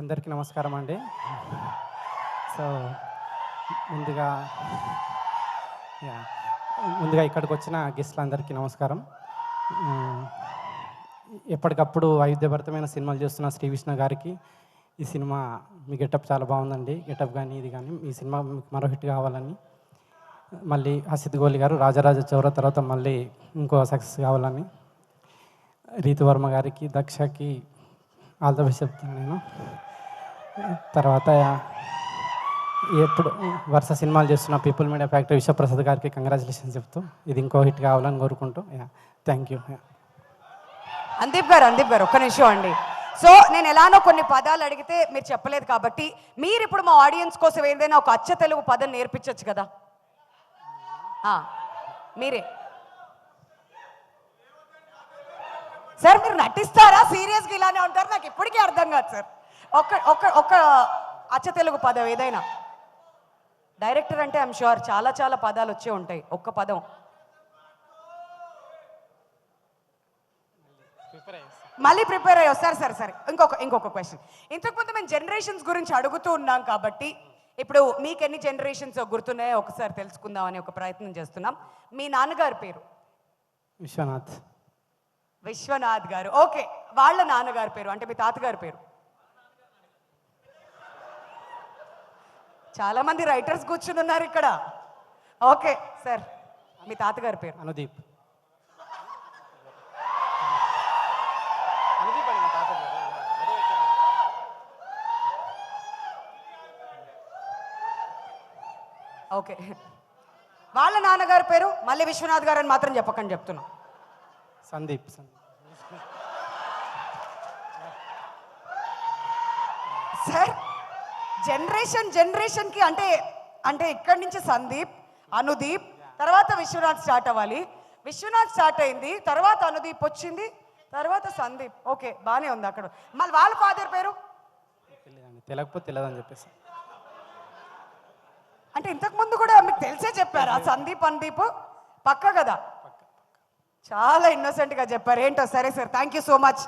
అందరికీ నమస్కారం అండి. సో ముందుగా యాహ్! ముందుగా ఇక్కడికొచ్చిన గెస్ట్‌లందరికీ నమస్కారం. హ్మ్. ఎప్పటికప్పుడు వైవిధ్యభరితమైన సినిమాలు చేస్తున్న శ్రీ విష్ణు గారికి, ఈ సినిమా మీ గెటప్ చాలా బాగుందండి. గెటప్ గానీ, ఇది గానీ ఈ సినిమా మీకు మరో హిట్ కావాలని, మళ్ళీ హసిత్ గోలి గారు 'రాజరాజ చౌర' తర్వాత మళ్ళీ ఇంకో సక్సెస్ కావాలని, రీతు వర్మ గారికి, దక్షకి ఆల్ ద బెస్ట్ చెప్తాను నేను. తర్వాత ఎప్పుడు వరుస సినిమాలు చేస్తున్న పీపుల్ మీడియా ఫ్యాక్టరీ విశ్వప్రసాద్ గారికి కంగ్రాచులేషన్స్ చెప్తూ ఇది ఇంకో హిట్ కావాలని కోరుకుంటూ థ్యాంక్ యూ. అందీప్ గారు ఒక్క నిమిషం అండి. సో నేను ఎలానో కొన్ని పదాలు అడిగితే మీరు చెప్పలేదు కాబట్టి మీరు ఇప్పుడు మా ఆడియన్స్ కోసం ఏదైనా ఒక అచ్చ తెలుగు పదం నేర్పించవచ్చు కదా. మీరే సార్, మీరు నటిస్తారా సీరియస్గా ఇలానే ఉంటారు? నాకు ఇప్పటికీ అర్థం కాదు సార్. ఒక్క అచ్చ తెలుగు పదం ఏదైనా. డైరెక్టర్ అంటే ఐఎమ్ షూర్ చాలా చాలా పదాలు వచ్చే ఉంటాయి. ఒక్క పదం మళ్ళీ ప్రిపేర్ అయ్యి వస్తారు. సరే ఇంకొక క్వశ్చన్. ఇంతకుముందు మేము జనరేషన్స్ గురించి అడుగుతూ ఉన్నాం కాబట్టి ఇప్పుడు మీకు ఎన్ని జనరేషన్స్ గుర్తున్నాయో ఒకసారి తెలుసుకుందామని ఒక ప్రయత్నం చేస్తున్నాం. మీ నాన్నగారి పేరు? విశ్వనాథ్ గారు. ఓకే, వాళ్ళ నాన్నగారి పేరు అంటే మీ తాతగారి పేరు? చాలా మంది రైటర్స్ కూర్చుని ఉన్నారు ఇక్కడ. ఓకే సార్, మీ తాతగారి పేరు? అనుదీప్. ఓకే, వాళ్ళ నాన్నగారి పేరు మళ్ళీ విశ్వనాథ్ గారు అని మాత్రం చెప్పకండి చెప్తున్నా. సందీప్. సార్, జనరేషన్కి అంటే ఇక్కడి నుంచి సందీప్, అనుదీప్, తర్వాత విశ్వనాథ్ స్టార్ట్ అవ్వాలి. విశ్వనాథ్ స్టార్ట్ అయింది, తర్వాత అనుదీప్ వచ్చింది, తర్వాత సందీప్. ఓకే, బాగానే ఉంది. అక్కడ మళ్ళీ వాళ్ళ ఫాదర్ పేరు తెలియకపోతే తెలియదని చెప్పేసి. అంటే ఇంతకు ముందు కూడా మీకు తెలిసే చెప్పారా సందీప్ అనుదీప్? పక్క కదా, చాలా ఇన్నోసెంట్గా చెప్పారు. ఏంటో సరే sir, thank you so much.